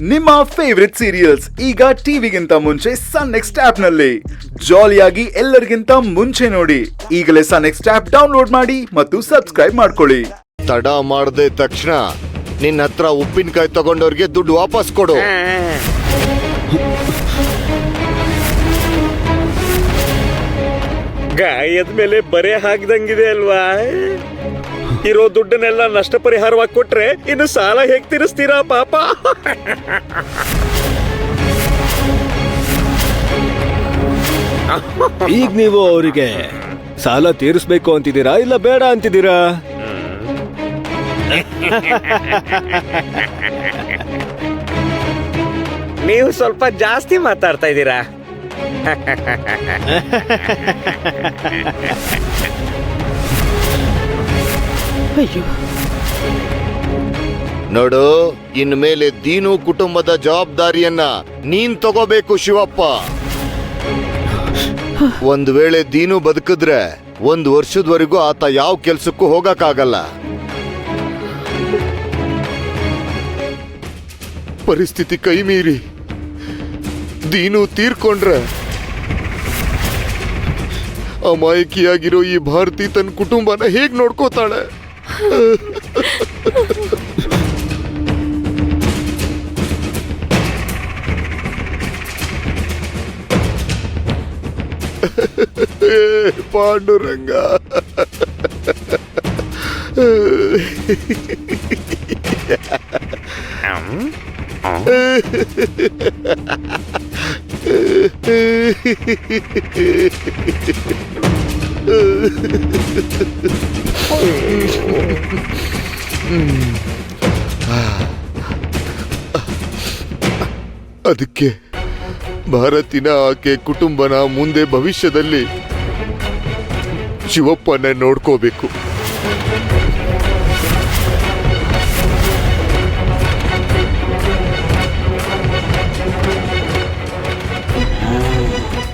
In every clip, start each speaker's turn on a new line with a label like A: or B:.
A: ನಿಮ್ಮ favourite serials ಈಗ ಟಿವಿಗಿಂತ ಮುಂಚೆ ಸನ್ ನೆಕ್ಸ್ಟ್ ಆಪ್ ನಲ್ಲಿ ಜಾಲಿಯಾಗಿ ಎಲ್ಲರಿಗಿಂತ ಮುಂಚೆ ನೋಡಿ. ಈಗಲೇ ಸನ್ ನೆಕ್ಸ್ಟ್ ಆಪ್ ಡೌನ್ಲೋಡ್ ಮಾಡಿ ಮತ್ತು ಸಬ್ಸ್ಕ್ರೈಬ್ ಮಾಡ್ಕೊಳ್ಳಿ.
B: ತಡ ಮಾಡದೆ ತಕ್ಷಣ ನಿನ್ನ ಹತ್ರ ಉಪ್ಪಿನಕಾಯಿ ತಗೊಂಡವ್ರಿಗೆ ದುಡ್ಡು ವಾಪಸ್ ಕೊಡು.
C: ಗಾಯದ ಮೇಲೆ ಬರೆ ಹಾಕ್ದಂಗಿದೆ ಅಲ್ವಾ? ಇರೋ ದುಡ್ಡನ್ನೆಲ್ಲ ನಷ್ಟ ಪರಿಹಾರವಾಗಿ ಕೊಟ್ರೆ ಇನ್ನು ಸಾಲ ಹೇಗ್ ತೀರಿಸ್ತೀರಾ ಪಾಪ?
D: ಈಗ ನೀವು ಅವರಿಗೆ ಸಾಲ ತೀರಿಸ್ಬೇಕು ಅಂತಿದ್ದೀರಾ ಇಲ್ಲ ಬೇಡ ಅಂತಿದ್ದೀರಾ?
C: ನೀವು ಸ್ವಲ್ಪ ಜಾಸ್ತಿ ಮಾತಾಡ್ತಾ ಇದ್ದೀರಾ.
B: ನೋಡು, ಇನ್ಮೇಲೆ ದೀನು ಕುಟುಂಬದ ಜವಾಬ್ದಾರಿಯನ್ನ ನೀನ್ ತಗೋಬೇಕು ಶಿವಪ್ಪ. ಒಂದ್ ವೇಳೆ ದೀನು ಬದುಕಿದ್ರೆ 1 ವರ್ಷದವರೆಗೂ ಆತ ಯಾವ ಕೆಲ್ಸಕ್ಕೂ ಹೋಗಕ್ಕಾಗಲ್ಲ. ಪರಿಸ್ಥಿತಿ ಕೈ ಮೀರಿ ದೀನು ತೀರ್ಕೊಂಡ್ರೆ ಅಮಾಯಕಿಯಾಗಿರೋ ಈ ಭಾರತಿ ತನ್ನ ಕುಟುಂಬನ ಹೇಗ್ ನೋಡ್ಕೋತಾಳೆ? ಪಾಂಡುರಂಗ, ಅದಕ್ಕೆ ಭಾರತಿನ ಆಕೆ ಕುಟುಂಬನ ಮುಂದೆ ಭವಿಷ್ಯದಲ್ಲಿ ಶಿವಪ್ಪನ ನೋಡ್ಕೋಬೇಕು.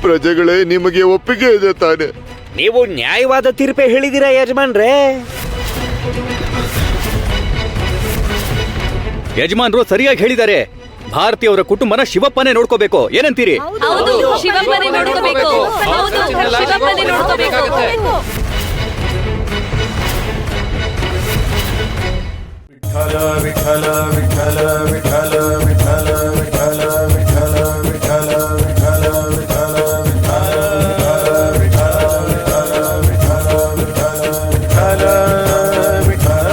B: ಪ್ರಜೆಗಳೇ, ನಿಮಗೆ ಒಪ್ಪಿಗೆ ಇದೆ ತಾನೆ?
C: ನೀವು ನ್ಯಾಯವಾದ ತೀರ್ಪೆ ಹೇಳಿದಿರಾ ಯಜಮಾನ್ರೇ?
D: ಯಜಮಾನ್ರು ಸರಿಯಾಗಿ ಹೇಳಿದ್ದಾರೆ. ಭಾರತಿ ಅವರ ಕುಟುಂಬನ ಶಿವಪ್ಪನೇ ನೋಡ್ಕೋಬೇಕು. ಏನಂತೀರಿ?
E: ಶಿವಪ್ಪನೇ ನೋಡ್ಕೋಬೇಕು. ಶಿವಪ್ಪನೇ ನೋಡ್ಕೋಬೇಕು.
F: ವಿಠಲ ವಿಠಲ ವಿಠಲ ವಿಠಲ ವಿಠಲ ವಿಠಲ ವಿಠಲ ವಿಠಲ ವಿಠಲ
D: ವಿಠಲ ವಿಠಲ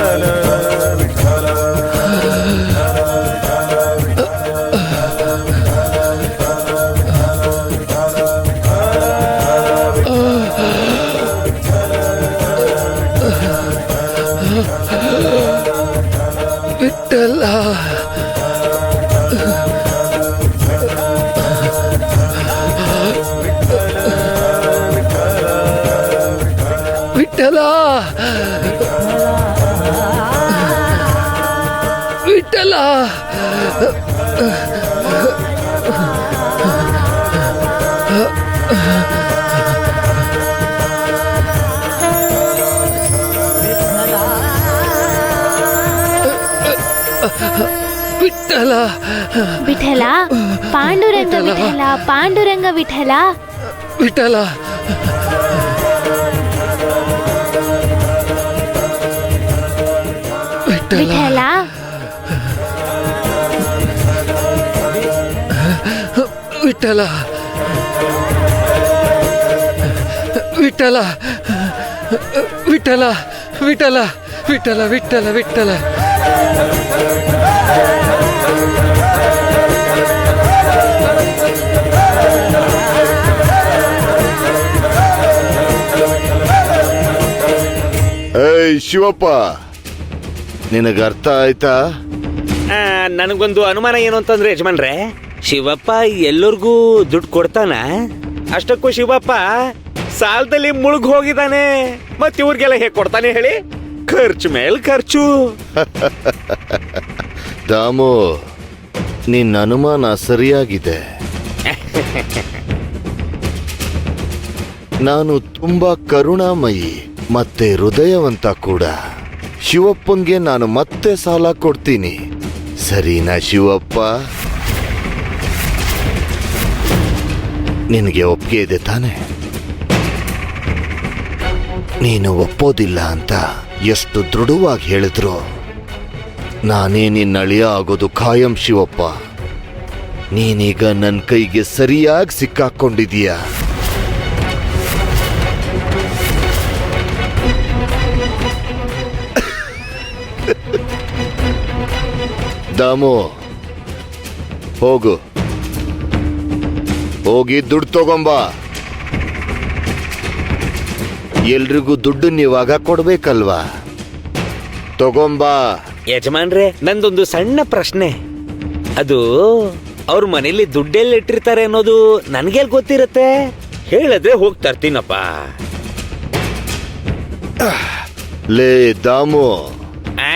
D: ವಿಠಲ
G: ವಿಠಲ ಪಾಂಡುರಂಗ ವಿಠಲ ಪಾಂಡುರಂಗ ವಿಠಲ
D: ವಿಠಲ
G: ವಿಠಲ
D: ವಿಠಲ ವಿಠಲ ವಿಠಲ ವಿಠಲ ವಿಠಲ ವಿಠಲ ವಿಠಲ
B: ಏಯ್ ಶಿವಪ್ಪ, ನಿನಗೆ ಅರ್ಥ ಆಯ್ತಾ?
C: ನನಗೊಂದು ಅನುಮಾನ ಏನು ಅಂತಂದ್ರೆ ಯಜಮಾನ್ರೆ, ಶಿವಪ್ಪ ಎಲ್ಲರಿಗೂ ದುಡ್ಡು ಕೊಡ್ತಾನ? ಅಷ್ಟಕ್ಕೂ ಶಿವಪ್ಪ ಸಾಲದಲ್ಲಿ ಮುಳುಗ್ ಹೋಗಿದ್ದಾನೆ. ಮತ್ ಇವ್ರಿಗೆಲ್ಲ ಹೇಗೆ ಕೊಡ್ತಾನೆ ಹೇಳಿ? ಖರ್ಚು ಮೇಲ್ ಖರ್ಚು.
B: ದಾಮು, ನಿನ್ನ ಅನುಮಾನ ಸರಿಯಾಗಿದೆ. ನಾನು ತುಂಬಾ ಕರುಣಾಮಯಿ ಮತ್ತೆ ಹೃದಯವಂತ ಕೂಡ. ಶಿವಪ್ಪಂಗೆ ನಾನು ಮತ್ತೆ ಸಾಲ ಕೊಡ್ತೀನಿ, ಸರಿನಾ ಶಿವಪ್ಪ? ನಿನಗೆ ಒಪ್ಪಿಗೆ ಇದೆ ತಾನೆ? ನೀನು ಒಪ್ಪೋದಿಲ್ಲ ಅಂತ ಎಷ್ಟು ದೃಢವಾಗಿ ಹೇಳಿದ್ರು ನಾನೇ ನಿನ್ನ ಅಳಿಯ ಆಗೋದು ಖಾಯಂ ಶಿವಪ್ಪ. ನೀನೀಗ ನನ್ನ ಕೈಗೆ ಸರಿಯಾಗಿ ಸಿಕ್ಕಾಕೊಂಡಿದೀಯ. ದಾಮು, ಹೋಗು, ಹೋಗಿ ದುಡ್ಡು ತಗೊಂಬ. ಎಲ್ರಿಗೂ ದುಡ್ಡು ನೀವಾಗ ಕೊಡ್ಬೇಕಲ್ವಾ? ತಗೊಂಬಾ.
C: ಯಜಮಾನ್ರೆ, ನಂದೊಂದು ಸಣ್ಣ ಪ್ರಶ್ನೆ. ಅದು ಅವ್ರ ಮನೇಲಿ ದುಡ್ಡೆಲ್ಲ ಇಟ್ಟಿರ್ತಾರೆ ಅನ್ನೋದು ನನ್ಗೆಲ್ ಗೊತ್ತಿರತ್ತೆ? ಹೇಳಿದ್ರೆ ಹೋಗಿ ತರ್ತೀನಪ್ಪ.
B: ಲೇ ದಾಮು,
C: ಆ?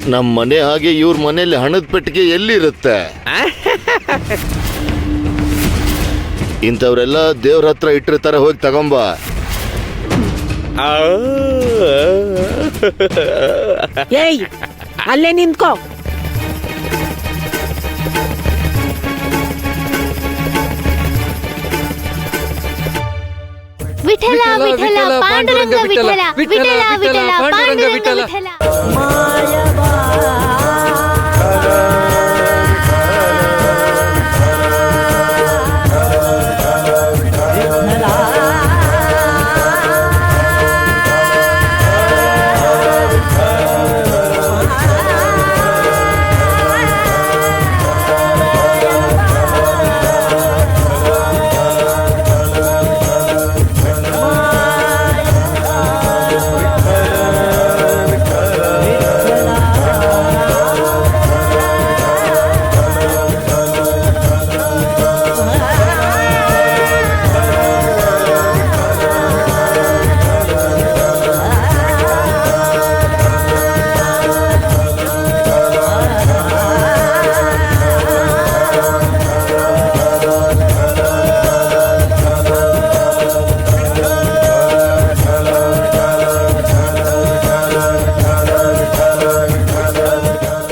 B: ನಮ್ಮ ಮನೆ ಹಾಗೆ ಇವ್ರ ಮನೇಲಿ ಹಣದ ಪೆಟ್ಟಿಗೆ ಎಲ್ಲಿರುತ್ತೆ? ಇಂಥವ್ರೆಲ್ಲ ದೇವ್ರ ಹತ್ರ ಇಟ್ಟಿರ್ತಾರೆ, ಹೋಗಿ ತಗೊಂಬ.
C: ಆ.
H: ಏಯ್, ಅಲ್ಲೇ ನಿಂತ್ಕೋ.
G: ವಿಠಲ ವಿಠಲ ಪಾಂಡುರಂಗ ವಿಠಲ ವಿಠಲ ವಿಠಲ ಪಾಂಡುರಂಗ ವಿಠಲ.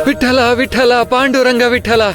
I: ವಿಠಲ ವಿಠಲ ಪಾಂಡುರಂಗ ವಿಠಲ.